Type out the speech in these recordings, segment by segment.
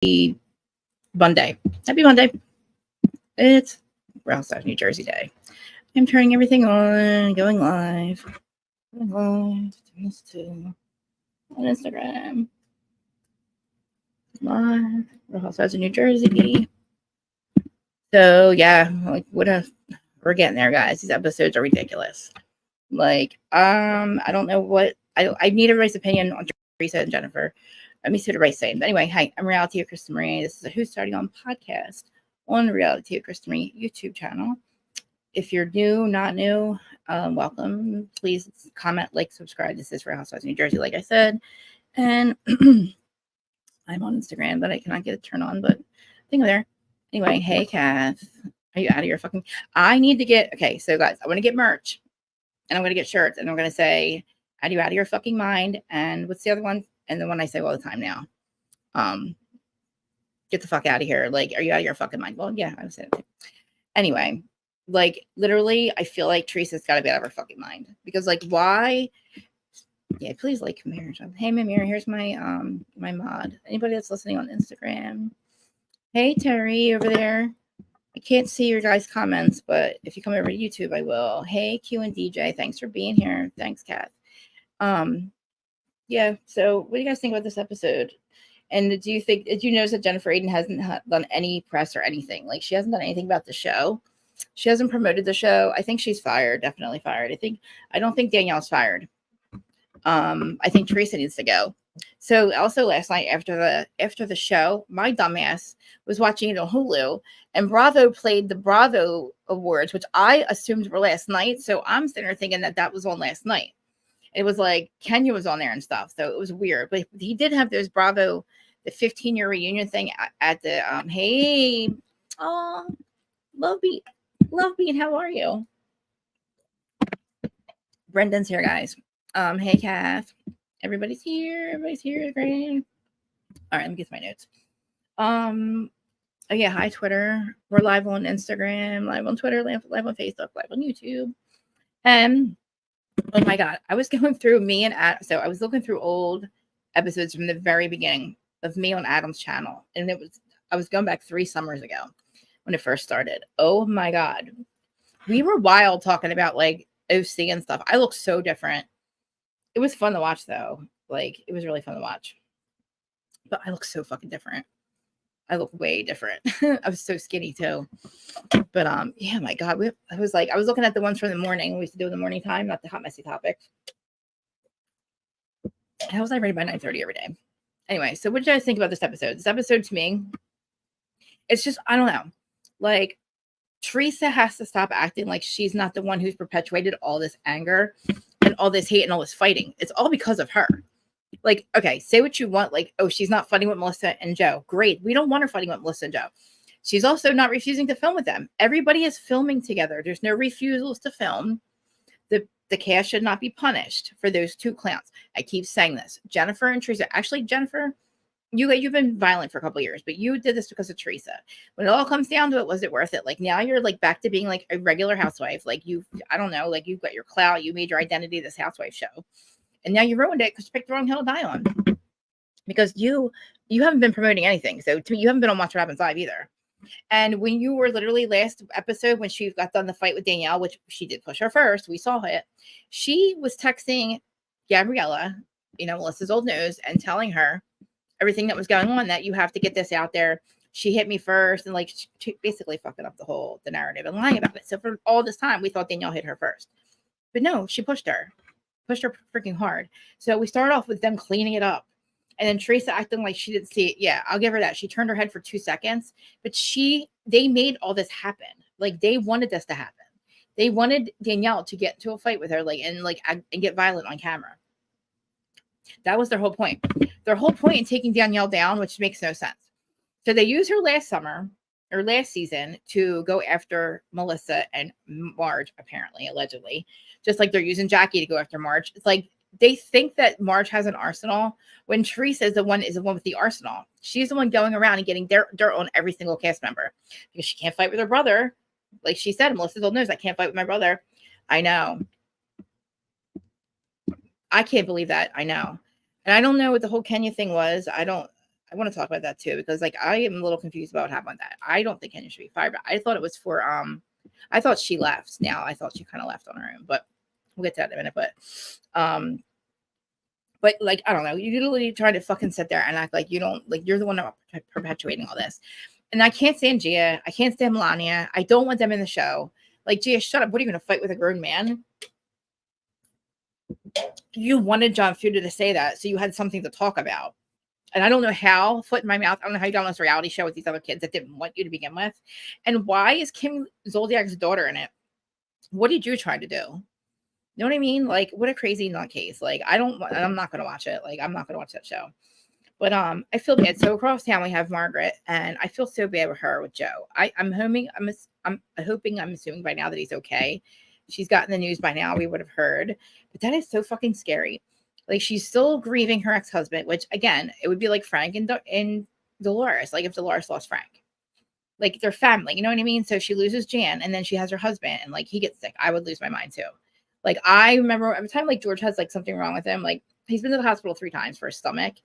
Monday. Happy Monday. It's Ralston, New Jersey Day. I'm turning everything on, going live. Doing this too. On Instagram. Live. Real Housewives of New Jersey. So yeah, like we're getting there, guys. These episodes are ridiculous. Like, I don't know what I need everybody's opinion on Teresa and Jennifer. Let me see what everybody's saying. But anyway, hi, I'm Reality of Krista Marie. This is a Who's Starting On podcast on Reality of Krista Marie YouTube channel. If you're new, not new, welcome. Please comment, like, subscribe. This is for Housewives of New Jersey, like I said. And I'm on Instagram, but I cannot get it turned on. But I think I'm there. Anyway, hey, Kath. Are you out of your fucking... I need to get... Okay, so guys, I want to get merch. And I'm going to get shirts. And I'm going to say, are you out of your fucking mind? And what's the other one? And the one I say all the time now. Get the fuck out of here. Like, are you out of your fucking mind? Well, yeah, I was saying it too. Anyway, like, literally, I feel like Teresa's got to be out of her fucking mind. Because, like, why... Yeah, please like Mira. Hey, Mira, here's my my mod. Anybody that's listening on Instagram. Hey, Terry, over there. I can't see your guys' comments, but if you come over to YouTube, I will. Hey, Q and DJ, thanks for being here. Thanks, Kat. Yeah, so what do you guys think about this episode? And did you notice that Jennifer Aiden hasn't done any press or anything? Like, she hasn't done anything about the show. She hasn't promoted the show. I think she's fired, definitely fired. I don't think Danielle's fired. I think Teresa needs to go. So also last night after the show, my dumbass was watching it on Hulu, and Bravo played the Bravo Awards, which I assumed were last night. So I'm sitting there thinking that was on last night. It was like Kenya was on there and stuff, so it was weird. But he did have those Bravo, the 15-year reunion thing at the hey, oh, love beat, how are you? Brendan's here, guys. Hey, Kath. Everybody's here. Great. All right, let me get to my notes. Oh yeah, hi Twitter. We're live on Instagram, live on Twitter, live on Facebook, live on YouTube. Oh my god, I was going through I was looking through old episodes from the very beginning of me on Adam's channel, and I was going back 3 summers ago when it first started. Oh my god, we were wild talking about like OC and stuff. I look so different. It was fun to watch though. Like, it was really fun to watch. But I look so fucking different. I look way different. I was so skinny too. But yeah, my god, I was looking at the ones from the morning. We used to do in the morning time, not the hot messy topic. How was I ready by 9:30 every day? Anyway, so what did you guys think about this episode? This episode to me, it's just, I don't know. Like, Teresa has to stop acting like she's not the one who's perpetuated all this anger and all this hate and all this fighting. It's all because of her. Like, okay, say what you want. Like, oh, she's not fighting with Melissa and Joe. Great. We don't want her fighting with Melissa and Joe. She's also not refusing to film with them. Everybody is filming together. There's no refusals to film. The cast should not be punished for those 2 clowns. I keep saying this. Jennifer and Teresa. Actually, Jennifer, you've been violent for a couple of years, but you did this because of Teresa. When it all comes down to it, was it worth it? Like, now you're like back to being like a regular housewife. Like, I don't know, like you've got your clout. You made your identity this housewife show. And now you ruined it because you picked the wrong hill to die on. Because you haven't been promoting anything. So to me, you haven't been on Watch What Happens Live either. And when you were literally last episode, when she got done the fight with Danielle, which she did push her first, we saw it. She was texting Gabriella, Melissa's old news, and telling her everything that was going on, that you have to get this out there. She hit me first, and like she basically fucking up the narrative and lying about it. So for all this time, we thought Danielle hit her first. But no, she pushed her freaking hard. So we started off with them cleaning it up. And then Teresa acting like she didn't see it. Yeah, I'll give her that. She turned her head for 2 seconds, but they made all this happen. Like, they wanted this to happen. They wanted Danielle to get into a fight with her, and get violent on camera. That was their whole point. Their whole point in taking Danielle down, which makes no sense. So they used her last season to go after Melissa and Marge, apparently, allegedly, just like they're using Jackie to go after Marge. It's like, they think that Marge has an arsenal when Teresa is the one with the arsenal. She's the one going around and getting dirt on every single cast member because she can't fight with her brother. Like she said, Melissa told knows I can't fight with my brother. I know. I can't believe that. I know. And I don't know what the whole Kenya thing was. I I want to talk about that too, because like I am a little confused about what happened with that. I don't think Kenya should be fired, but I thought it was for I thought she left. Now I thought she kind of left on her own, but we'll get to that in a minute. But like I don't know, you literally try to fucking sit there and act like you don't like you're the one perpetuating all this. And I can't stand Gia. I can't stand Melania. I don't want them in the show. Like, Gia, shut up. What are you going to fight with a grown man? You wanted John Fuda to say that, so you had something to talk about. And I don't know how, foot in my mouth, I don't know how you got on this reality show with these other kids that didn't want you to begin with. And why is Kim Zolciak's daughter in it? What did you try to do? You know what I mean? Like, what a crazy nutcase. Like, I'm not going to watch it. Like, I'm not going to watch that show. But I feel bad. So across town we have Margaret, and I feel so bad with her with Joe. I'm assuming by now that he's okay. She's gotten the news by now. We would have heard, but that is so fucking scary. Like, she's still grieving her ex-husband, which again, it would be like Frank and Dolores. Like if Dolores lost Frank, like they're family. You know what I mean? So she loses Jan, and then she has her husband, and like he gets sick. I would lose my mind too. Like I remember every time like George has like something wrong with him. Like he's been to the hospital 3 times for his stomach.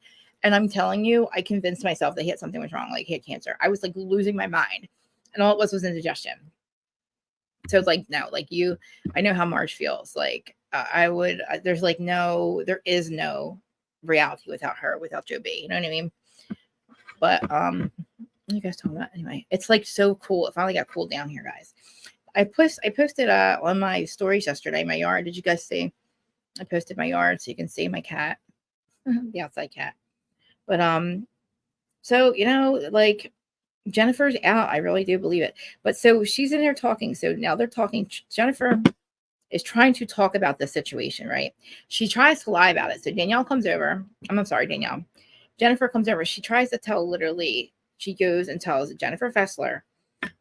And I'm telling you, I convinced myself that he had something was wrong, like he had cancer. I was like losing my mind. And all it was indigestion. So it's like, no, like I know how Marge feels. Like there is no reality without her, without Joe B. You know what I mean? But, you guys talking about anyway, it's like so cool. It finally got cooled down here, guys. I posted on my stories yesterday, my yard. Did you guys see? I posted my yard so you can see my cat, the outside cat. But so like Jennifer's out. I really do believe it. But so she's in there talking. So now they're talking. Jennifer is trying to talk about the situation, right? She tries to lie about it. So Danielle comes over. I'm sorry, Danielle. Jennifer comes over. She tries to tell she goes and tells Jennifer Fessler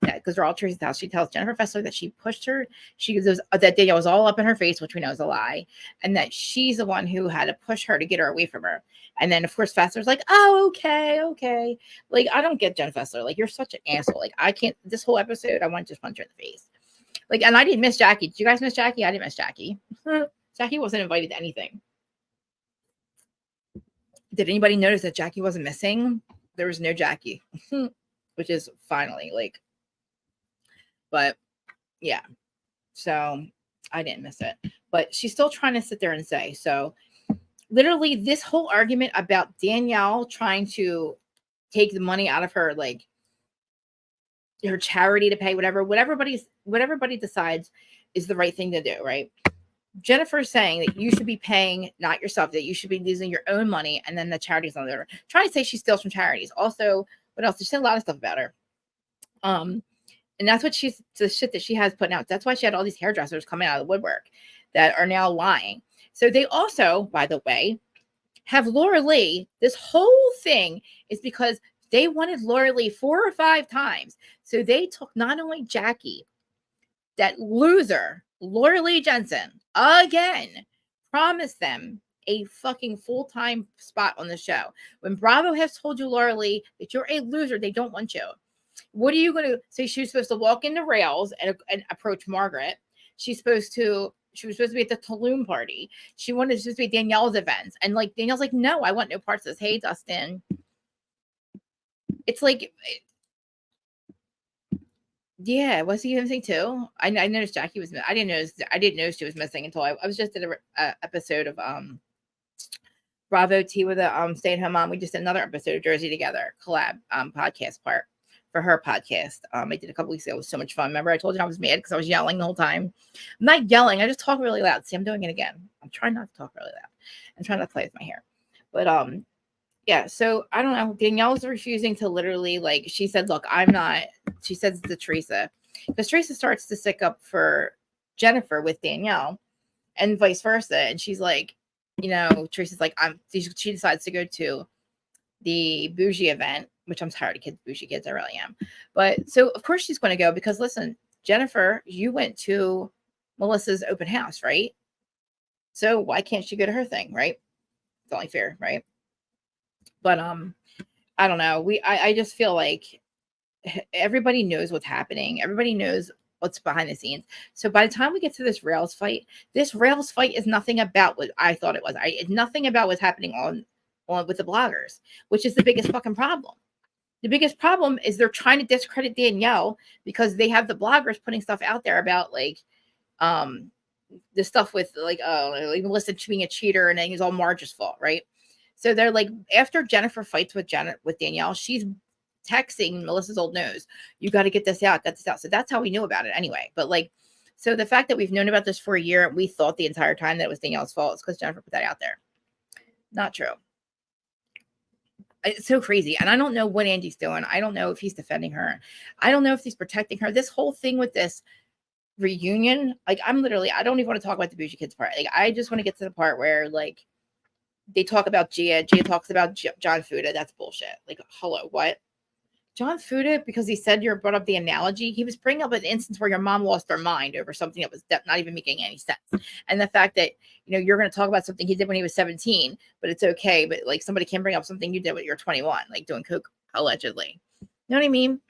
that because they're all Teresa's house. She tells Jennifer Fessler that she pushed her. She goes that Danielle was all up in her face, which we know is a lie, and that she's the one who had to push her to get her away from her. And then of course Fessler's like, oh, okay. Like I don't get Jen Fessler. Like you're such an asshole. Like I can't. This whole episode, I want to just punch her in the face. Like, and I didn't miss Jackie. Did you guys miss Jackie? I didn't miss Jackie. Jackie wasn't invited to anything. Did anybody notice that Jackie wasn't missing? There was no Jackie, which is finally like. But yeah, so I didn't miss it. But she's still trying to sit there and say, so literally this whole argument about Danielle trying to take the money out of her, like her charity to pay what everybody decides is the right thing to do, right? Jennifer's saying that you should be paying, not yourself, that you should be using your own money, and then the charities on there. Trying to say she steals from charities. Also, what else? She said a lot of stuff about her. And that's what the shit that she has put out. That's why she had all these hairdressers coming out of the woodwork that are now lying. So they also, by the way, have Laura Lee. This whole thing is because they wanted Laura Lee 4 or 5 times. So they took not only Jackie, that loser, Laura Lee Jensen, again, promised them a fucking full-time spot on the show. When Bravo has told you, Laura Lee, that you're a loser, they don't want you. What are you going to say? She was supposed to walk into rails and approach Margaret. She was supposed to be at the Tulum party. She wanted to be Danielle's events. And like, Danielle's like, no, I want no parts of this. Hey, Dustin. It's like, yeah, was he missing too? I noticed Jackie was, I didn't know she was missing until I was just at a episode of, Bravo Tea with a stay-at-home mom. We just did another episode of Jersey Together collab podcast part for her podcast. I did a couple weeks ago. It was so much fun. Remember, I told you I was mad because I was yelling the whole time. I'm not yelling. I just talk really loud. See, I'm doing it again. I'm trying not to talk really loud. I'm trying not to play with my hair. But yeah. So I don't know. Danielle's refusing to literally, like, she said, look, I'm not. She says to Teresa, because Teresa starts to stick up for Jennifer with Danielle, and vice versa. And she's like, Teresa's like, she decides to go to the bougie event, which I'm tired of bougie kids. I really am. But so of course she's going to go because listen, Jennifer, you went to Melissa's open house, right? So why can't she go to her thing, right? It's only fair, right? But I don't know. I just feel like everybody knows what's happening. Everybody knows what's behind the scenes. So by the time we get to this rails fight is nothing about what I thought it was. It's nothing about what's happening on on with the bloggers, which is the biggest fucking problem. The biggest problem is they're trying to discredit Danielle because they have the bloggers putting stuff out there about like the stuff with like Melissa being a cheater and then it's all Marge's fault, right? So they're like, after Jennifer fights with Danielle, she's texting Melissa's old nose, you got to get this out, get this out. So that's how we knew about it anyway. But like, so the fact that we've known about this for a year, we thought the entire time that it was Danielle's fault, is because Jennifer put that out there. Not true. It's so crazy. And I don't know what Andy's doing. I don't know if he's defending her. I don't know if he's protecting her. This whole thing with this reunion, like I don't even want to talk about the Bougie Kids part. Like I just want to get to the part where like they talk about Gia talks about John Fuda. That's bullshit. Like, hello, what? John Fuda, because he said you brought up the analogy, he was bringing up an instance where your mom lost her mind over something that was not even making any sense. And the fact that, you're going to talk about something he did when he was 17, but it's okay. But like somebody can bring up something you did when you're 21, like doing coke, allegedly. You know what I mean?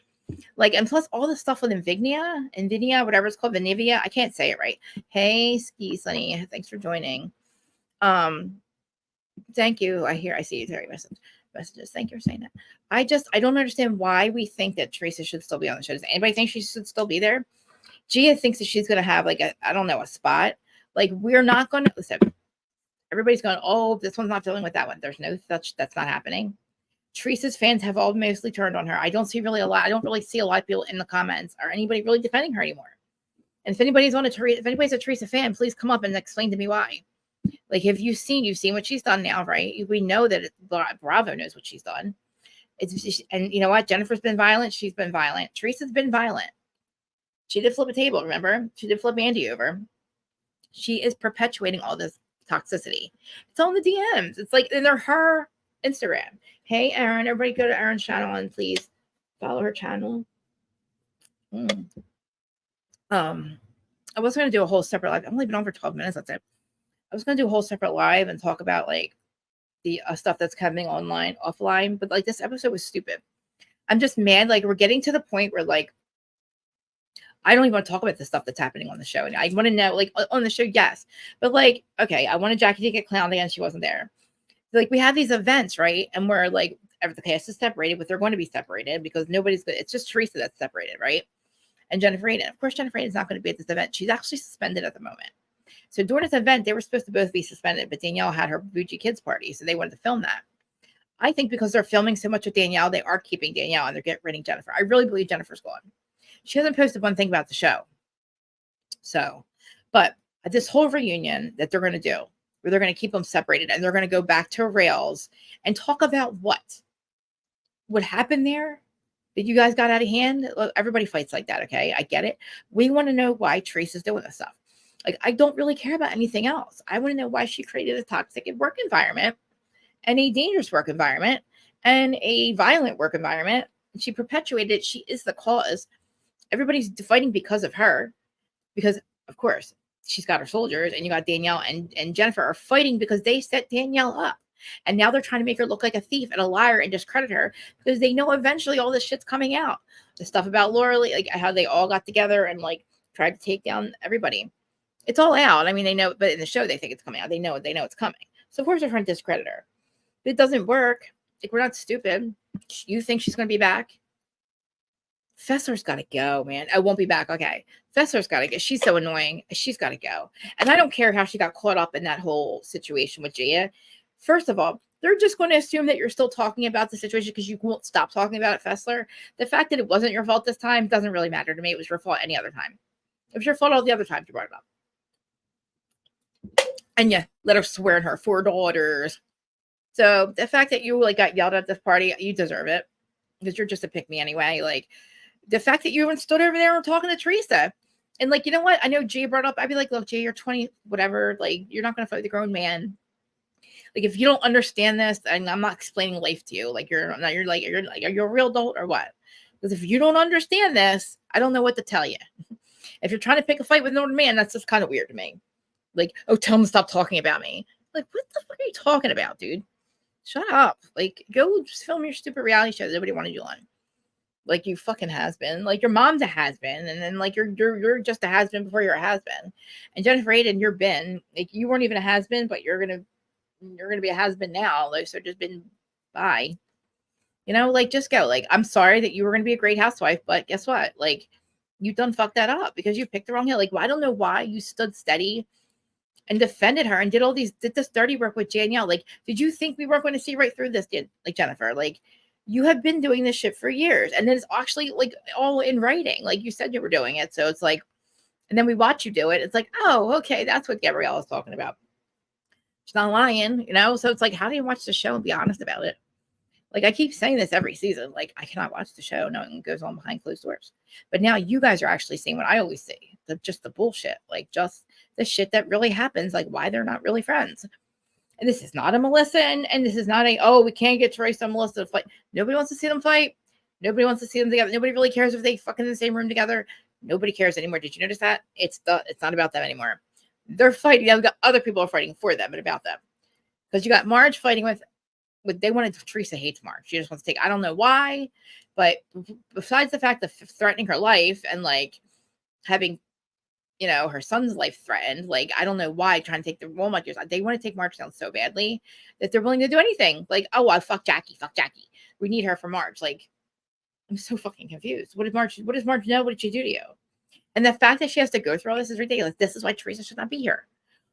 Like, and plus all the stuff with Nvidia, whatever it's called, Venivia. I can't say it right. Hey, Ski Sunny, thanks for joining. Thank you. I see you, Terry messages. Thank you for saying that. I don't understand why we think that Teresa should still be on the show. Does anybody think she should still be there? Gia thinks that she's going to have like a spot. Like, we're not going to listen. Everybody's going, oh, this one's not dealing with that one. There's no such, that's not happening. Teresa's fans have all mostly turned on her. I don't really see a lot of people in the comments or anybody really defending her anymore. And if anybody's a Teresa fan, please come up and explain to me why. Like, you've seen what she's done now, right? We know that Bravo knows what she's done. And you know what? Jennifer's been violent. She's been violent. Teresa's been violent. She did flip a table, remember? She did flip Andy over. She is perpetuating all this toxicity. It's all in the DMs. It's like, and they're her Instagram. Hey, Erin, everybody go to Erin's channel and please follow her channel. I was going to do a whole separate live. I'm only been on for 12 minutes. That's it. I was going to do a whole separate live and talk about like the stuff that's coming offline. But like this episode was stupid. I'm just mad. Like we're getting to the point where like, I don't even want to talk about the stuff that's happening on the show. And I want to know, like on the show, yes. But like, okay, I wanted Jackie to get clowned again. She wasn't there. Like we have these events, right? And we're like, the cast is separated, but they're going to be separated because it's just Teresa that's separated, right? And Jennifer Aiden. Of course, Jennifer Aiden is not going to be at this event. She's actually suspended at the moment. So during this event, they were supposed to both be suspended, but Danielle had her Bougie Kids party, so they wanted to film that. I think because they're filming so much with Danielle, they are keeping Danielle and they're getting rid of Jennifer. I really believe Jennifer's gone. She hasn't posted one thing about the show. So, but this whole reunion that they're going to do, where they're going to keep them separated and they're going to go back to rails and talk about what happened there, that you guys got out of hand. Look, everybody fights like that, okay? I get it. We want to know why Teresa's doing this stuff. Like, I don't really care about anything else. I want to know why she created a toxic work environment and a dangerous work environment and a violent work environment. She perpetuated it. She is the cause. Everybody's fighting because of her, because of course she's got her soldiers, and you got Danielle and Jennifer are fighting because they set Danielle up. And now they're trying to make her look like a thief and a liar and discredit her because they know eventually all this shit's coming out. The stuff about Laura Lee, like how they all got together and like tried to take down everybody. It's all out. I mean, they know, but in the show, they think it's coming out. They know it's coming. So of course they're trying to discredit her. If it doesn't work, like we're not stupid. You think she's going to be back? Fessler's got to go, man. I won't be back. Okay. Fessler's got to go. She's so annoying. She's got to go. And I don't care how she got caught up in that whole situation with Gia. First of all, they're just going to assume that you're still talking about the situation because you won't stop talking about it, Fessler. The fact that it wasn't your fault this time doesn't really matter to me. It was your fault any other time. It was your fault all the other times you brought it up. And yeah, let her swear in her 4 daughters. So the fact that you like got yelled at this party, you deserve it because you're just a pick me anyway. Like the fact that you even stood over there and talking to Teresa, and like, you know what? I know Jay brought up. I'd be like, look, Jay, you're 20, whatever. Like, you're not going to fight the grown man. Like, if you don't understand this, and I'm not explaining life to you, like you're are you a real adult or what? Because if you don't understand this, I don't know what to tell you. If you're trying to pick a fight with an old man, that's just kind of weird to me. Like, oh, tell him to stop talking about me. Like, what the fuck are you talking about, dude? Shut up. Like, go just film your stupid reality show that nobody wanted you on. Like, you fucking has-been. Like, your mom's a has-been. And then, like, you're just a has-been before you're a has-been. And Jennifer Aiden, you're been. Like, you weren't even a has-been, but you're going to you're going to be a has-been now. Like, so just been, bye. Like, just go. Like, I'm sorry that you were going to be a great housewife, but guess what? Like, you done fucked that up because you picked the wrong hill. Like, I don't know why you stood steady and defended her and did this dirty work with Danielle. Like, did you think we weren't going to see right through this? Like, Jennifer, like, you have been doing this shit for years. And then it's actually like all in writing. Like you said you were doing it. So it's like, and then we watch you do it. It's like, oh, okay, that's what Gabrielle is talking about. She's not lying, So it's like, how do you watch the show and be honest about it? Like, I keep saying this every season. Like, I cannot watch the show knowing what goes on behind closed doors. But now you guys are actually seeing what I always see. Just the bullshit. Like, just the shit that really happens. Like, why they're not really friends. And this is not a Melissa and this is not we can't get Teresa and Melissa to fight. Nobody wants to see them fight. Nobody wants to see them together. Nobody really cares if they fucking in the same room together. Nobody cares anymore. Did you notice that? It's not about them anymore. They're fighting. They've got other people are fighting for them and about them. Because you got Marge fighting with they wanted Teresa hates Marge. She just wants to take, I don't know why, but besides the fact of threatening her life and like having her son's life threatened. Like, I don't know why trying to take the role models. They want to take Marge down so badly that they're willing to do anything. Like, oh, well, fuck Jackie. We need her for Marge. Like, I'm so fucking confused. What does Marge know? What did she do to you? And the fact that she has to go through all this is ridiculous. This is why Teresa should not be here.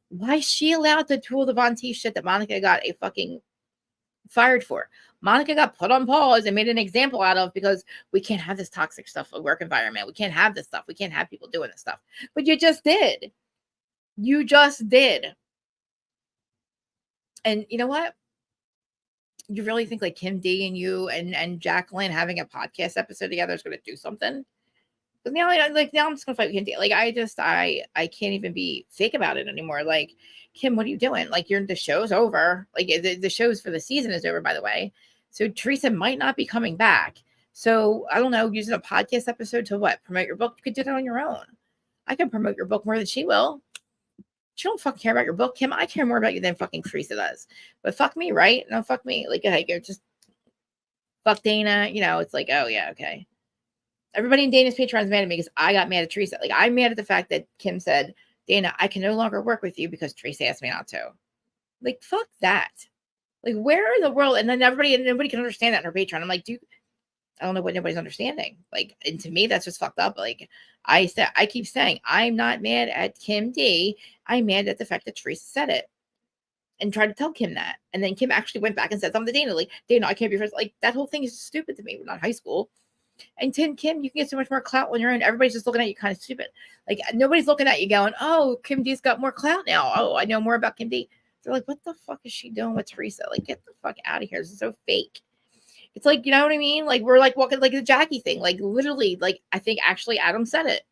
Why is she allowed to do all the Von T shit that Monica got a fucking fired for? Monica got put on pause and made an example out of because we can't have this toxic stuff in work environment. We can't have this stuff. We can't have people doing this stuff. But you just did. You just did. And you know what? You really think like Kim D and you and Jacqueline having a podcast episode together is going to do something? But now I'm just going to fight with Kim D. Like, I can't even be fake about it anymore. Like, Kim, what are you doing? Like, the show's over. Like, the show's for the season is over, by the way. So Teresa might not be coming back. So I don't know, using a podcast episode to what? Promote your book? You could do that on your own. I can promote your book more than she will. She don't fucking care about your book, Kim. I care more about you than fucking Teresa does. But fuck me, right? No, fuck me. Like, go just fuck Dana. It's like, oh yeah, okay. Everybody in Dana's Patreon is mad at me because I got mad at Teresa. Like, I'm mad at the fact that Kim said, Dana, I can no longer work with you because Teresa asked me not to. Like, fuck that. Like, where in the world? And then nobody can understand that in her Patreon. I'm like, I don't know what nobody's understanding. Like, and to me, that's just fucked up. Like, I keep saying, I'm not mad at Kim D. I'm mad at the fact that Teresa said it and tried to tell Kim that. And then Kim actually went back and said something to Dana. Like, Dana, I can't be friends. Like, that whole thing is stupid to me. We're not high school. And Kim, you can get so much more clout on your own. Everybody's just looking at you kind of stupid. Like, nobody's looking at you going, oh, Kim D's got more clout now. Oh, I know more about Kim D. They're like, what the fuck is she doing with Teresa? Like, get the fuck out of here. This is so fake. It's like, you know what I mean? Like, we're like walking like the Jackie thing. Like, literally, like, I think actually Adam said it.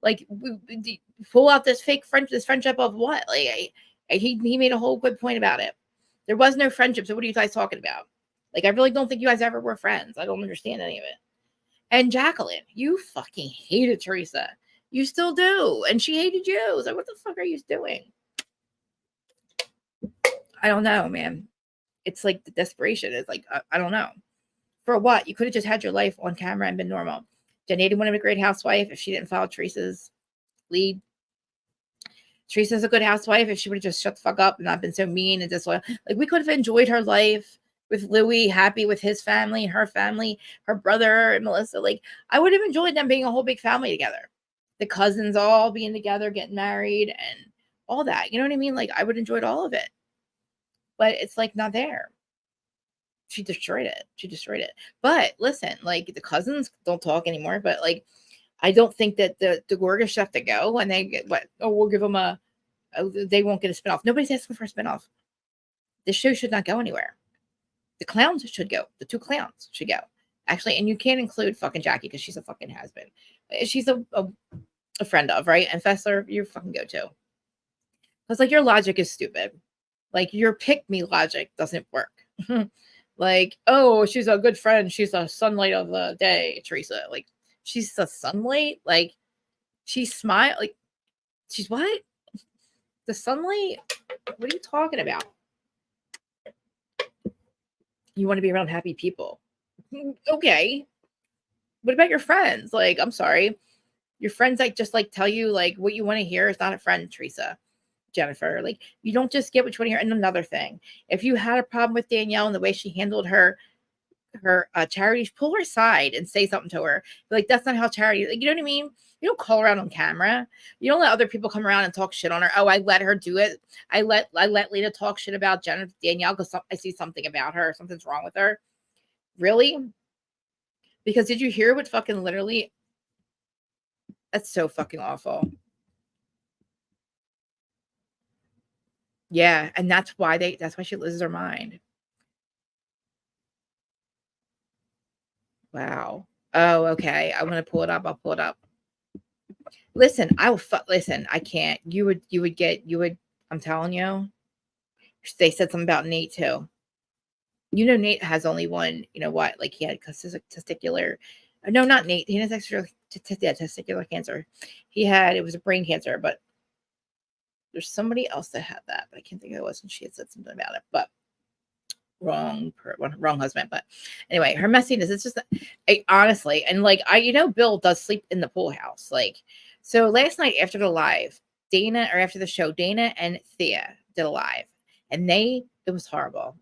Like, we pull out this fake friendship of what? Like, he made a whole good point about it. There was no friendship. So what are you guys talking about? Like, I really don't think you guys ever were friends. I don't understand any of it. And Jacqueline, you fucking hated Teresa. You still do. And she hated you. So what the fuck are you doing? I don't know, man. It's like the desperation is like, I don't know. For what? You could have just had your life on camera and been normal. Jen would have been a great housewife if she didn't follow Teresa's lead. Teresa's a good housewife if she would have just shut the fuck up and not been so mean and disloyal. Like, we could have enjoyed her life with Louis, happy with his family, her brother, and Melissa. Like, I would have enjoyed them being a whole big family together. The cousins all being together, getting married, and all that. You know what I mean? Like, I would have enjoyed all of it. But it's like not there. She destroyed it. But listen, like, the cousins don't talk anymore. But like, I don't think that the Gorgas have to go and they get what? Oh, we'll give them they won't get a spinoff. Nobody's asking for a spinoff. This show should not go anywhere. The clowns should go. The two clowns should go. Actually, and you can't include fucking Jackie because she's a fucking has-been. She's a friend of, right? And Fessler, you fucking go too. Because like, your logic is stupid. Like, your pick-me logic doesn't work. Like, oh, she's a good friend. She's a sunlight of the day, Teresa. Like, she's the sunlight? Like, she's smile. Like, she's what? The sunlight? What are you talking about? You want to be around happy people. Okay. What about your friends? Like, I'm sorry. Your friends like just like tell you like what you want to hear is not a friend, Teresa. Jennifer. Like, you don't just get what you want to hear. And another thing, if you had a problem with Danielle and the way she handled her charities, pull her aside and say something to her. Like, that's not how charity, like, you know what I mean? You don't call her out on camera. You don't let other people come around and talk shit on her. Oh, I let her do it. I let Lena talk shit about Danielle because I see something about her. Something's wrong with her. Really? Because did you hear what fucking literally? That's so fucking awful. Yeah, and that's why she loses her mind. Wow. Oh, okay. I'm gonna pull it up. I'll pull it up. Listen, listen. I can't. I'm telling you. They said something about Nate too. You know, Nate has only one. You know what? Like, he had testicular. No, not Nate. He has testicular cancer. It was a brain cancer, but there's somebody else that had that, but I can't think of who it was, and she had said something about it. But wrong husband. But anyway, her messiness, it's just, honestly, and like, Bill does sleep in the pool house. Like, so last night after the show, Dana and Thea did a live, and it was horrible.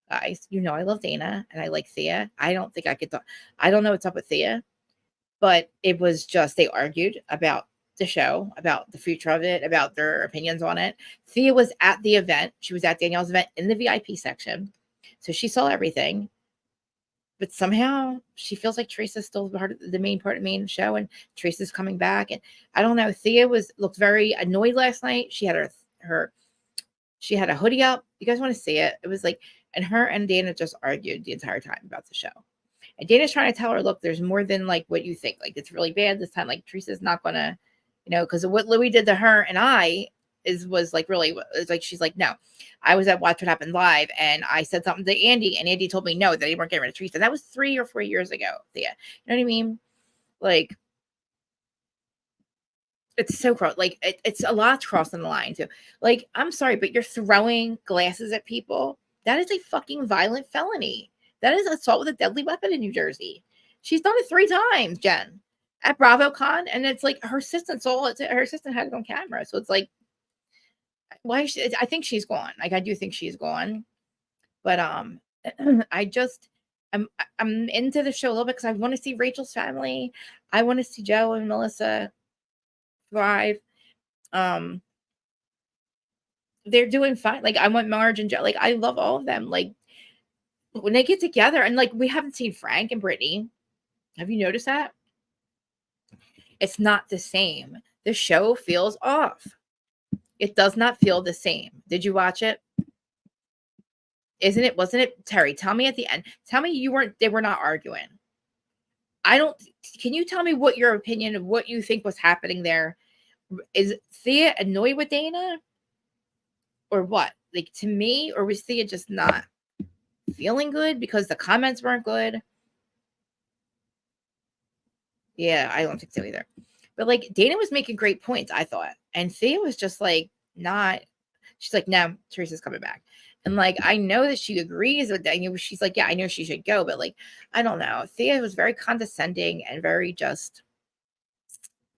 Guys, I love Dana and I like Thea. I don't think I could talk. I don't know what's up with Thea, but it was just, they argued about the show, about the future of it, about their opinions on it. Thea was at the event. She was at Danielle's event in the VIP section. So she saw everything. But somehow she feels like Teresa's still the main show, and Teresa's coming back. And I don't know. Thea looked very annoyed last night. She had she had a hoodie up. You guys want to see it? It was like, and her and Dana just argued the entire time about the show. And Dana's trying to tell her, look, there's more than like what you think. Like, it's really bad this time. Like, Teresa's not gonna, because of what Louis did to her and I was like, really, it's like, she's like, no, I was at Watch What Happened Live, and I said something to Andy, and Andy told me no, that they weren't getting rid of Teresa. That was 3 or 4 years ago. Yeah, you know what I mean? Like, it's so gross. Like, it's a lot crossing the line too. Like, I'm sorry, but you're throwing glasses at people. That is a fucking violent felony. That is assault with a deadly weapon in New Jersey. She's done it 3 times, Jen, at BravoCon, and it's like her assistant saw it. Her assistant had it on camera, so it's like, why? I think she's gone. Like, I do think she's gone, but I just, I'm into the show a little bit because I want to see Rachel's family. I want to see Joe and Melissa thrive. They're doing fine. Like, I want Marge and Joe. Like, I love all of them. Like, when they get together, and like, we haven't seen Frank and Brittany. Have you noticed that? It's not the same. The show feels off. It does not feel the same. Did you watch it? Wasn't it, Terry? Tell me at the end. Tell me they were not arguing. Can you tell me what your opinion of what you think was happening there? Is Thea annoyed with Dana? Or what? Like, to me, or was Thea just not feeling good because the comments weren't good? Yeah, I don't think so either. But like, Dana was making great points, I thought. And Thea was just like, not, she's like, no, Teresa's coming back. And like, I know that she agrees with that. She's like, yeah, I know she should go. But like, I don't know. Thea was very condescending and very just,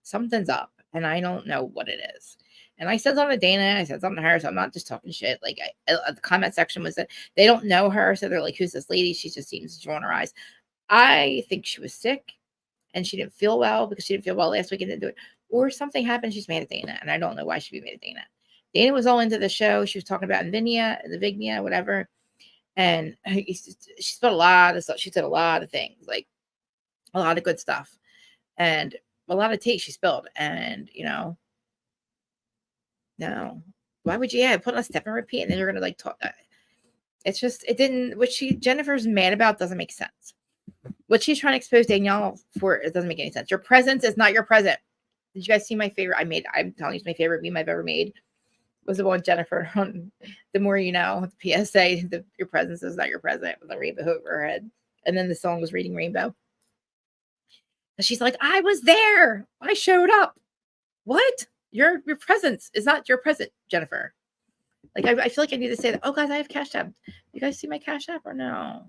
something's up. And I don't know what it is. And I said something to Dana. I said something to her. So I'm not just talking shit. Like, the comment section was that they don't know her. So they're like, who's this lady? She just seems to roll her eyes. I think she was sick and she didn't feel well because she didn't feel well last week and didn't do it. Or something happened. She's mad at Dana. And I don't know why she'd be mad at Dana. Dana was all into the show. She was talking about the Vignia, whatever. And she spelled a lot of stuff. She said a lot of things, like a lot of good stuff. And a lot of tea she spilled. And, no. Why would you put on a step and repeat and then you're gonna like talk? It's just, it didn't, what Jennifer's mad about doesn't make sense. What she's trying to expose Danielle for, it doesn't make any sense. Your presence is not your present. Did you guys see my favorite? I'm telling you, it's my favorite meme I've ever made. Was the one with Jennifer on The More You Know, the PSA, your presence is not your present, with a rainbow over her head. And then the song was Reading Rainbow. And she's like, I was there. I showed up. What? Your presence is not your present, Jennifer. Like, I feel like I need to say that. Oh, guys, I have Cash App. You guys see my Cash App or no?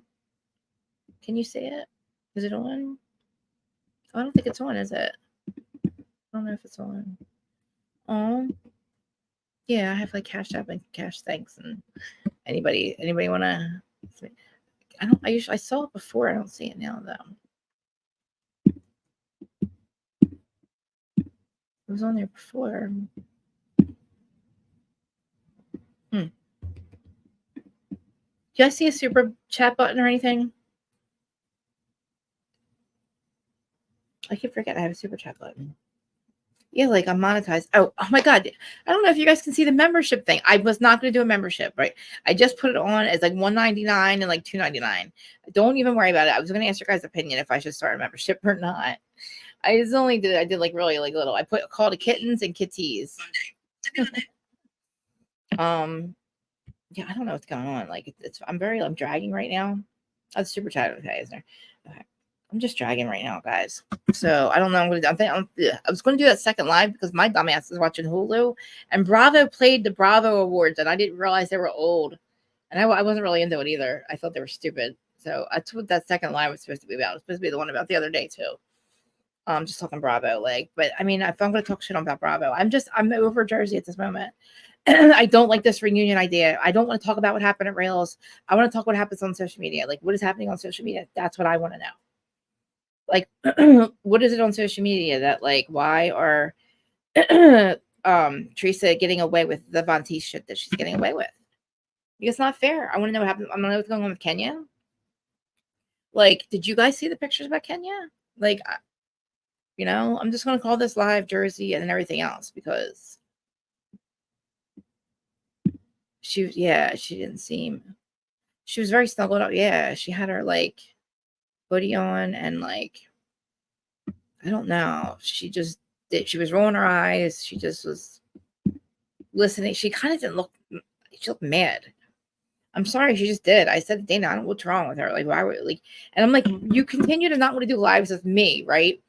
Can you see it? Is it on? I don't think it's on, is it? I don't know if it's on. Oh. Yeah, I have like Cash App and Cash Thanks, and anybody want to? I saw it before. I don't see it now though. It was on there before. Do you guys see a super chat button or anything? I keep forgetting I have a super chat button. Yeah, like I'm monetized. Oh my God. I don't know if you guys can see the membership thing. I was not going to do a membership, right? I just put it on as like $1.99 and like $2.99. Don't even worry about it. I was going to ask your guys' opinion if I should start a membership or not. I did like really like little. I put call to kittens and kitties. Yeah, I don't know what's going on. Like I'm dragging right now. That's super chat okay, isn't there? Okay. I'm just dragging right now, guys. So I don't know. I was going to do that second live because my dumbass is watching Hulu, and Bravo played the Bravo Awards, and I didn't realize they were old, and I wasn't really into it either. I thought they were stupid. So that's what that second live was supposed to be about. It was supposed to be the one about the other day too. Just talking Bravo, like, but I mean, if I'm going to talk shit about Bravo, I'm over Jersey at this moment. I don't like this reunion idea. I don't want to talk about what happened at Rails. I want to talk what happens on social media. Like, what is happening on social media? That's what I want to know. Like, what is it on social media that like why are Teresa getting away with the Von Teese shit that she's getting away with? It's not fair. I want to know what happened. I want to know what's going on with Kenya. Like, did you guys see the pictures about Kenya? Like, I'm just going to call this live Jersey and everything else because she didn't seem, she was very snuggled up. Yeah, she had her like hoodie on and like, I don't know. She was rolling her eyes. She just was listening. She kind of didn't look, she looked mad. I'm sorry, she just did. I said, Dana, I don't know what's wrong with her. Like, why were like, and I'm like, you continue to not want to do lives with me, right?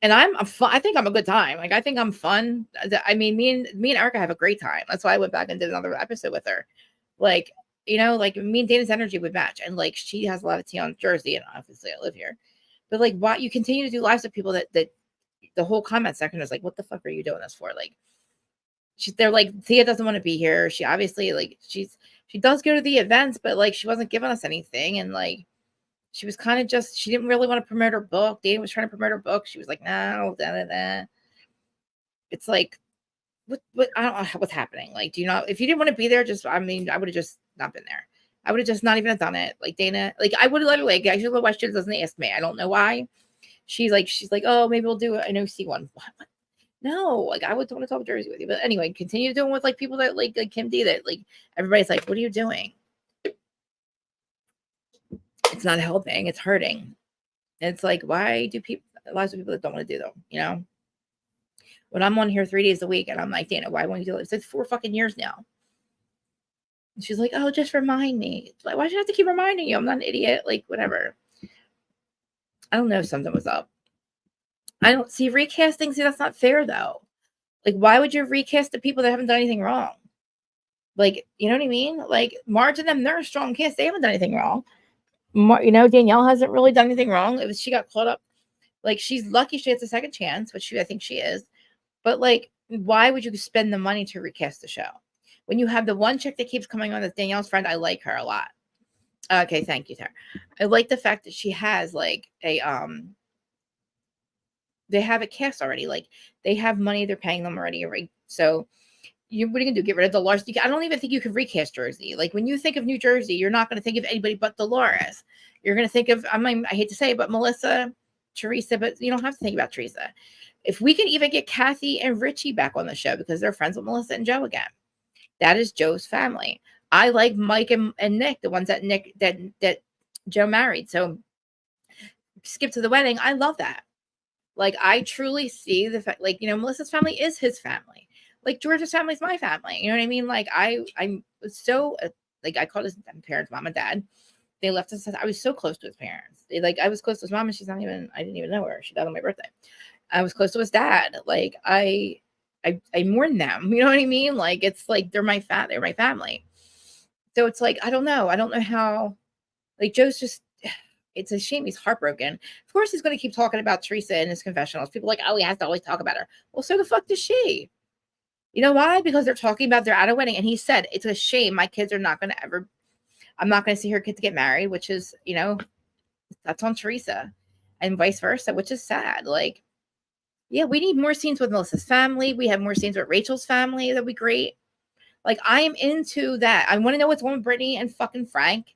And I'm fun. I think I'm a good time. Like, I think I'm fun. I mean, me and Erica have a great time. That's why I went back and did another episode with her. Like, like me and Dana's energy would match. And like, she has a lot of tea on Jersey, and obviously I live here. But like, why you continue to do lives with people that the whole comment section is like, what the fuck are you doing this for? Like, they're like, Thea doesn't want to be here. She obviously like she does go to the events, but like she wasn't giving us anything, and like she was kind of just, she didn't really want to promote her book. Dana was trying to promote her book. She was like, no, da, da, da. It's like, what, I don't know what's happening. Like, do you know, if you didn't want to be there, I would have just not been there. I would have just not even have done it. Like Dana, like I would have let her, like, I should have why she doesn't ask me. I don't know why. She's like, oh, maybe we'll do it. I know see one. What? No, like I would want to talk Jersey with you. But anyway, continue doing with like people that like Kim D, that like everybody's like, what are you doing? It's not helping, it's hurting. And it's like, why do people, lots of people that don't want to do them, when I'm on here 3 days a week and I'm like, Dana, why won't you do it? It's like 4 fucking years now. And she's like, oh, just remind me. It's like, why should I have to keep reminding you? I'm not an idiot. Like, whatever. I don't know if something was up. I don't see recasting. See, that's not fair though. Like, why would you recast the people that haven't done anything wrong? Like, you know what I mean? Like, Marge and them, they're a strong cast. They haven't done anything wrong. Danielle hasn't really done anything wrong. It was, she got caught up. Like, she's lucky she gets a second chance, which I think she is. But like, why would you spend the money to recast the show when you have the one chick that keeps coming on that's Danielle's friend? I like her a lot. Okay, thank you, Tara. I like the fact that she has like they have a cast already. Like, they have money, they're paying them already. Right? So what are you gonna do? Get rid of Dolores? I don't even think you could recast Jersey. Like, when you think of New Jersey, you're not gonna think of anybody but Dolores. You're gonna think of, I hate to say it, but Melissa, Teresa, but you don't have to think about Teresa. If we can even get Kathy and Richie back on the show because they're friends with Melissa and Joe again, that is Joe's family. I like Mike and Nick, the ones that Joe married. So skip to the wedding. I love that. Like, I truly see the fact, like, Melissa's family is his family. Like, George's family is my family. You know what I mean? Like, I'm so, like, I called his parents mom and dad. They left us. I was so close to his parents. I was close to his mom, and I didn't even know her. She died on my birthday. I was close to his dad. Like, I mourn them. You know what I mean? Like, it's like they're my family. So it's like, I don't know how. Like, Joe's just, it's a shame. He's heartbroken. Of course, he's going to keep talking about Teresa in his confessionals. People are like, oh, he has to always talk about her. Well, so the fuck does she? You know why? Because they're talking about they're at a wedding. And he said, it's a shame my kids are not going to ever, I'm not going to see her kids get married, which is, that's on Teresa and vice versa, which is sad. Like, yeah, we need more scenes with Melissa's family. We have more scenes with Rachel's family. That'd be great. Like, I am into that. I want to know what's going with Brittany and fucking Frank.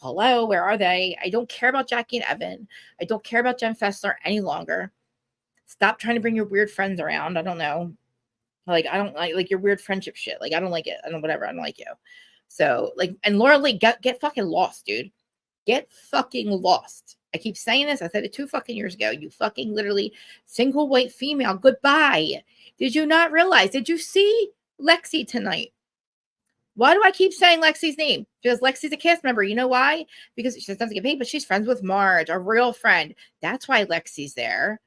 Hello, where are they? I don't care about Jackie and Evan. I don't care about Jen Fessler any longer. Stop trying to bring your weird friends around. I don't know. Like, I don't like your weird friendship shit. Like, I don't like it. I don't like you. So, like, and Laura Lee, get fucking lost, dude. Get fucking lost. I keep saying this. I said it 2 fucking years ago. You fucking literally single white female. Goodbye. Did you not realize? Did you see Lexi tonight? Why do I keep saying Lexi's name? Because Lexi's a cast member. You know why? Because she doesn't get paid, but she's friends with Marge, a real friend. That's why Lexi's there.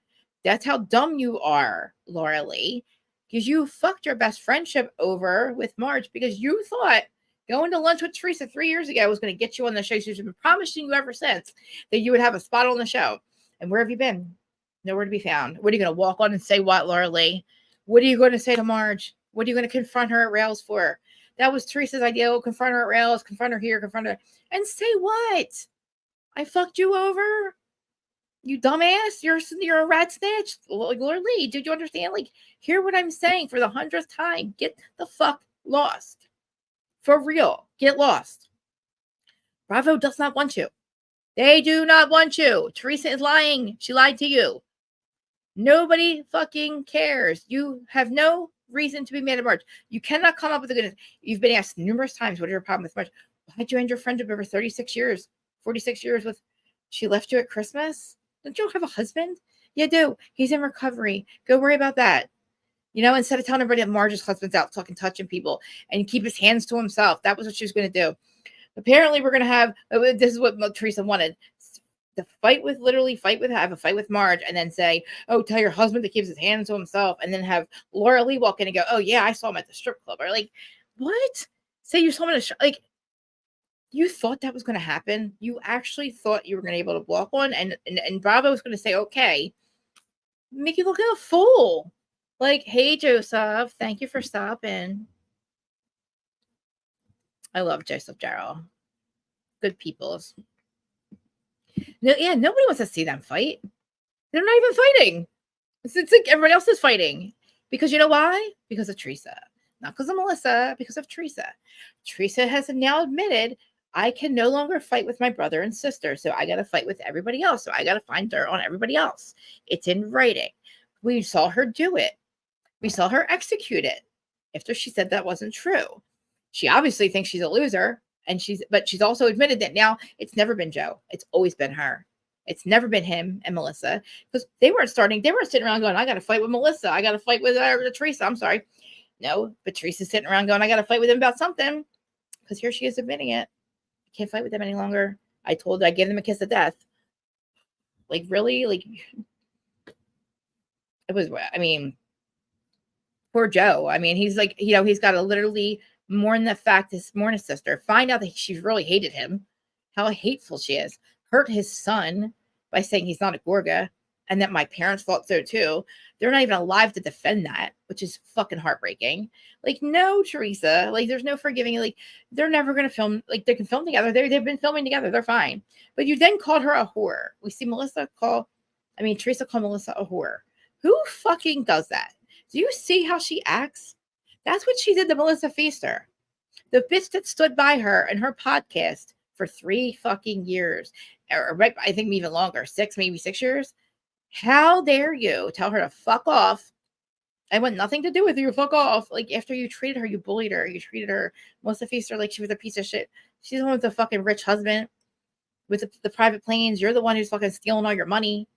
That's how dumb you are, Laura Lee. Because you fucked your best friendship over with Marge because you thought going to lunch with Teresa 3 years ago was going to get you on the show. She's been promising you ever since that you would have a spot on the show. And where have you been? Nowhere to be found. What are you going to walk on and say what, Laura Lee? What are you going to say to Marge? What are you going to confront her at Rails for? That was Teresa's idea. Oh, confront her at Rails, confront her here, confront her. And say what? I fucked you over? You dumbass. You're a rat snitch. Like, Laura Lee, did you understand? Like, hear what I'm saying for the 100th time. Get the fuck lost. For real. Get lost. Bravo does not want you. They do not want you. Teresa is lying. She lied to you. Nobody fucking cares. You have no reason to be mad at Marge. You cannot come up with a good. You've been asked numerous times, what is your problem with Marge? Why'd you end your friendship over 36 years, 46 years with, she left you at Christmas? Don't you have a husband? You do. He's in recovery. Go worry about that. Instead of telling everybody that Marge's husband's out fucking touching people and keep his hands to himself. That was what she was going to do. Apparently we're going to have, this is what Teresa wanted. To have a fight with Marge and then say, oh, tell your husband to keep his hands to himself, and then have Laura Lee walk in and go, oh yeah, I saw him at the strip club. Or like, what? Say you saw him at like, you thought that was going to happen. You actually thought you were going to be able to walk on and Bravo was going to say, okay, make you look like a fool. Like, hey, Joseph, thank you for stopping. I love Joseph Jarrell. Good peoples. No, yeah, nobody wants to see them fight. They're not even fighting. It's like everybody else is fighting. Because you know why? Because of Teresa. Not because of Melissa, because of Teresa. Teresa has now admitted, I can no longer fight with my brother and sister, so I got to fight with everybody else. So I got to find dirt on everybody else. It's in writing. We saw her do it. We saw her execute it after she said that wasn't true. She obviously thinks she's a loser, but she's also admitted that now it's never been Joe. It's always been her. It's never been him and Melissa, because they weren't sitting around going, I got to fight with Melissa. I got to fight with Teresa. I'm sorry. No, but Teresa's sitting around going, I got to fight with him about something, because here she is admitting it. I can't fight with them any longer. I gave them a kiss of death. Like, really? Like, it was, poor Joe. He's like, he's got to literally mourn the fact mourn his sister, find out that she really hated him, how hateful she is, hurt his son by saying he's not a Gorga, and that my parents thought so too. They're not even alive to defend that, which is fucking heartbreaking. Like, no, Teresa, like, there's no forgiving. Like, they're never going to film. Like, they can film together. They've been filming together. They're fine. But you then called her a whore. We see Teresa call Melissa a whore. Who fucking does that? Do you see how she acts? That's what she did to Melissa Feaster. The bitch that stood by her and her podcast for 3 fucking years, or I think even longer, 6 years. How dare you tell her to fuck off? I want nothing to do with you. Fuck off. Like, after you treated her, you bullied her. You treated her, Melissa Feaster, like she was a piece of shit. She's the one with the fucking rich husband with the private planes. You're the one who's fucking stealing all your money.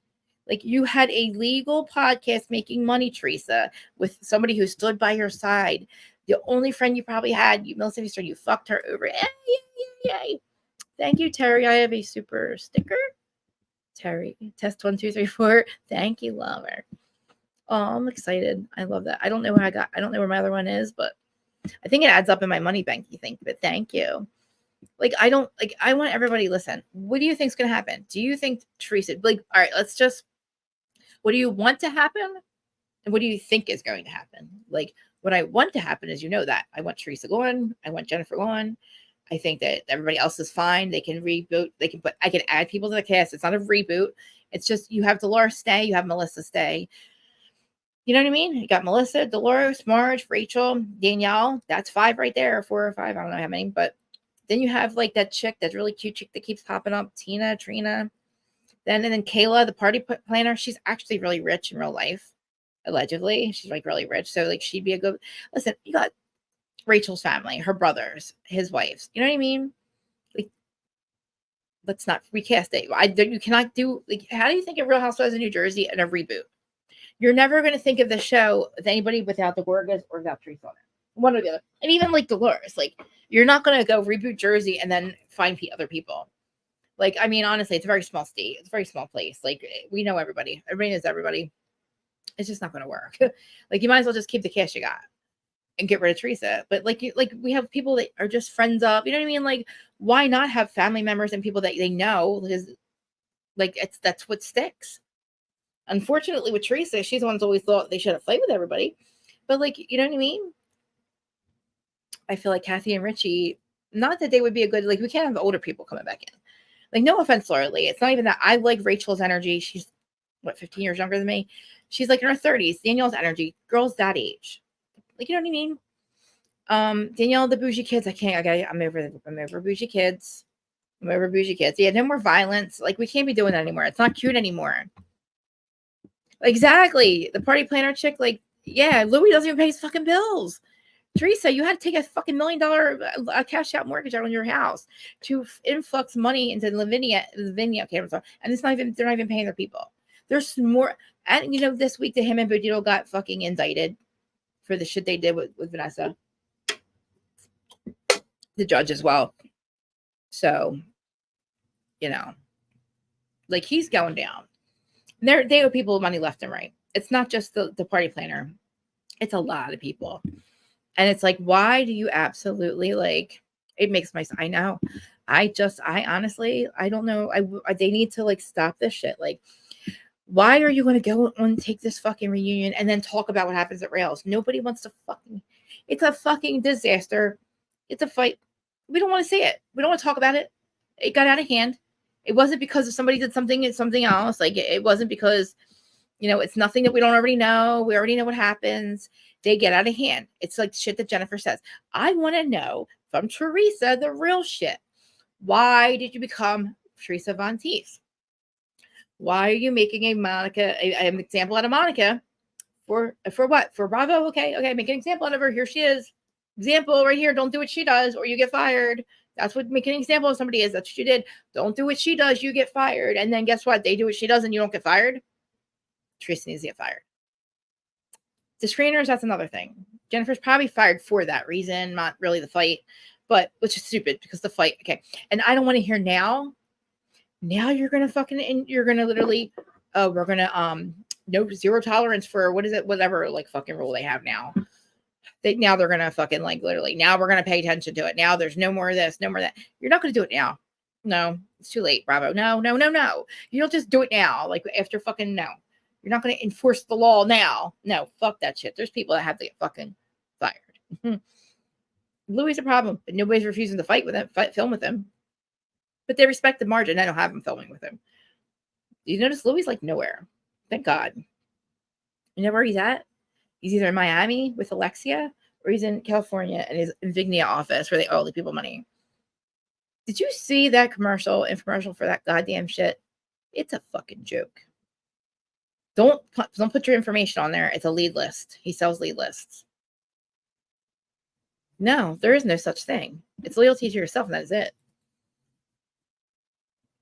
Like, you had a legal podcast making money, Teresa, with somebody who stood by your side. The only friend you probably had, Melissa Feaster, you fucked her over. Yay. Thank you, Terry. I have a super sticker. Terry, test 1, 2, 3, 4. Thank you, lover. Oh, I'm excited. I love that. I don't know where my other one is, but I think it adds up in my money bank, you think, but thank you. Like, I want everybody to listen. What do you think's going to happen? Do you think Teresa, like, all right, what do you want to happen? And what do you think is going to happen? Like, What I want to happen is, that I want Teresa gone. I want Jennifer gone. I think that everybody else is fine. They can reboot. I can add people to the cast. It's not a reboot. It's just you have Dolores stay. You have Melissa stay. You know what I mean? You got Melissa, Dolores, Marge, Rachel, Danielle. That's 5 right there. 4 or 5. I don't know how many. But then you have like that chick, that really cute chick that keeps popping up. Trina. And then Kayla, the party planner. She's actually really rich in real life. Allegedly. She's like really rich. So like she'd be a good, listen, you got Rachel's family, her brothers, his wives. You know what I mean? Like, let's not recast it. You cannot do, like, how do you think of Real Housewives of New Jersey and a reboot? You're never going to think of the show with anybody without the Gorgas or without Teresa on it. One or the other. And even like Dolores, like, you're not going to go reboot Jersey and then find other people. Like, I mean, honestly, it's a very small state. It's a very small place. Like, we know everybody. Everybody knows everybody. It's just not going to work. Like, you might as well just keep the cast you got and get rid of Teresa. But like we have people that are just friends of, you know what I mean? Like, why not have family members and people that they know? Because like that's what sticks. Unfortunately, with Teresa, she's the one who's always thought they should have played with everybody. But like, you know what I mean? I feel like Kathy and Richie, not that they would be a good, like, we can't have older people coming back in. Like, no offense, Laura Lee. It's not even that. I like Rachel's energy. She's 15 years younger than me. She's like in her 30s. Danielle's energy, girls that age. Like, you know what I mean? Danielle, the bougie kids. I'm over bougie kids. I'm over bougie kids. Yeah, no more violence. Like, we can't be doing that anymore. It's not cute anymore. Exactly. The party planner chick, like, yeah, Louis doesn't even pay his fucking bills. Teresa, you had to take a fucking $1 million cash out mortgage out on your house to influx money into Lavinia. Okay, I'm sorry. And they're not even paying their people. There's more. And this week him and Bodito got fucking indicted for the shit they did with Vanessa. The judge as well. So, like, he's going down. They owe people money left and right. It's not just the party planner. It's a lot of people. And it's like, why do you absolutely, like, it makes I know. I honestly, I don't know. They need to, like, stop this shit. Like, why are you going to go and take this fucking reunion and then talk about what happens at Rails? Nobody wants to it's a fucking disaster. It's a fight. We don't want to see it. We don't want to talk about it. It got out of hand. It wasn't because of somebody did something, it's something else. Like, it wasn't because, it's nothing that we don't already know. We already know what happens. They get out of hand. It's like shit that Jennifer says. I want to know from Teresa the real shit. Why did you become Teresa Von Teese? Why are you making an example out of Monica? For what? For Bravo? Okay, make an example out of her. Here she is. Example right here. Don't do what she does or you get fired. That's what making an example of somebody is. That's what you did. Don't do what she does. You get fired. And then guess what? They do what she does and you don't get fired. Teresa needs to get fired. The screeners, that's another thing. Jennifer's probably fired for that reason, not really the fight, but which is stupid because the fight. Okay. And I don't want to hear now you're going to you're going to literally, we're going to, no, zero tolerance for whatever, like, fucking rule they have now. Now they're going to fucking, like, literally, now we're going to pay attention to it. Now there's no more of this, no more of that. You're not going to do it now. No, it's too late. Bravo. No. You don't just do it now. Like, after fucking, no. You're not going to enforce the law now. No, fuck that shit. There's people that have to get fucking fired. Louis is a problem, but nobody's refusing to film with him. But they respect the margin. I don't have him filming with him. You notice Louis like nowhere. Thank God. You know where he's at? He's either in Miami with Alexia or he's in California in his Invignia office where they owe the people money. Did you see that infomercial for that goddamn shit? It's a fucking joke. Don't put your information on there. It's a lead list. He sells lead lists. No, there is no such thing. It's loyalty to yourself, and that is it.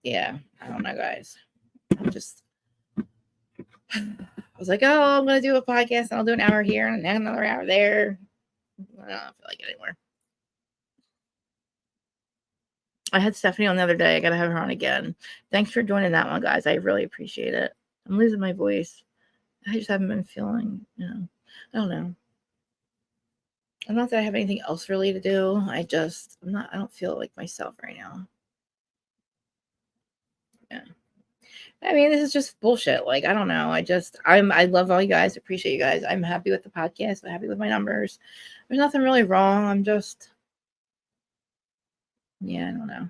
Yeah, I don't know, guys. I was like, oh, I'm going to do a podcast, and I'll do an hour here, and then another hour there. I don't feel like it anymore. I had Stephanie on the other day. I got to have her on again. Thanks for joining that one, guys. I really appreciate it. I'm losing my voice. I just haven't been feeling, I don't know. I'm not that I have anything else really to do. I don't feel like myself right now. Yeah. I mean, this is just bullshit. Like, I don't know. I love all you guys. Appreciate you guys. I'm happy with the podcast. I'm happy with my numbers. There's nothing really wrong. I'm just, yeah, I don't know.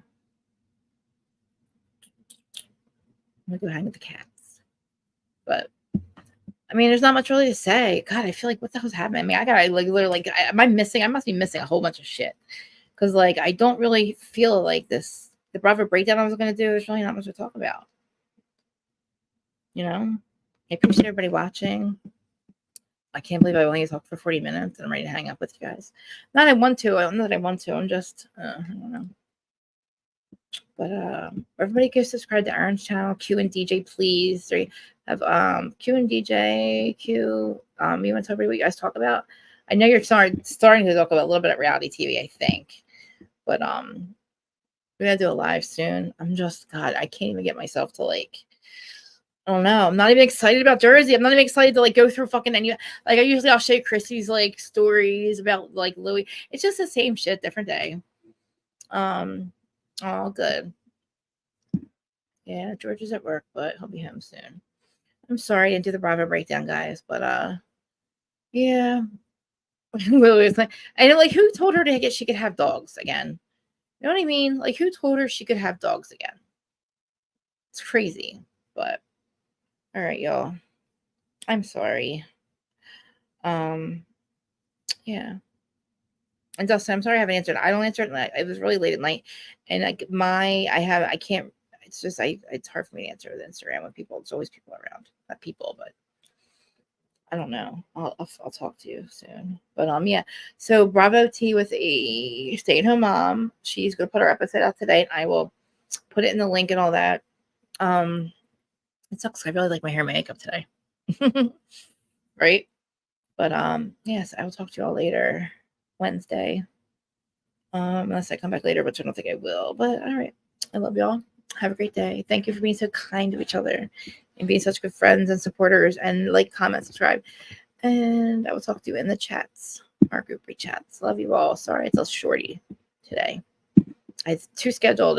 I'm gonna go hang with the cats. But I mean, there's not much really to say. God, I feel like what the hell's happening? I mean, I gotta like literally like, am I missing? I must be missing a whole bunch of shit because like I don't really feel like this. The Bravo breakdown I was gonna do. There's really not much to talk about. You know, I appreciate everybody watching. I can't believe I only talked for 40 minutes and I'm ready to hang up with you guys. Not I want to. I don't know that I want to. I'm just, I don't know. But everybody go subscribe to RHONJ channel. Q and DJ, please. They have Q and DJ. Q, you want to tell everybody what you guys talk about? I know you're starting to talk about a little bit of reality TV, I think. But we're gonna do a live soon. I'm just, God, I can't even get myself to like, I don't know. I'm not even excited about Jersey. I'm not even excited to like go through fucking any, like I'll show you Chrissy's like stories about like Louis. It's just the same shit, different day. All good. Yeah, George is at work, but he'll be home soon. I'm sorry I didn't do the Bravo breakdown, guys, but yeah. Louis is like, and like who told her to get she could have dogs again? You know what I mean? Like who told her she could have dogs again? It's crazy, but all right, y'all. I'm sorry. Yeah. And Dustin, I'm sorry I haven't answered. I don't answer it. It was really late at night, and like I can't. It's just it's hard for me to answer the Instagram with people. It's always people around, not people, but I don't know. I'll talk to you soon. But yeah. So Bravo T with a stay-at-home mom. She's gonna put her episode out today, and I will put it in the link and all that. It sucks. I really like my hair and makeup today. Right? But yes, I will talk to you all later. Wednesday. Unless I come back later, which I don't think I will. But all right. I love y'all. Have a great day. Thank you for being so kind to each other and being such good friends and supporters, and like, comment, subscribe. And I will talk to you in the chats, our group chats. Love you all. Sorry it's a shorty today. I have 2 scheduled.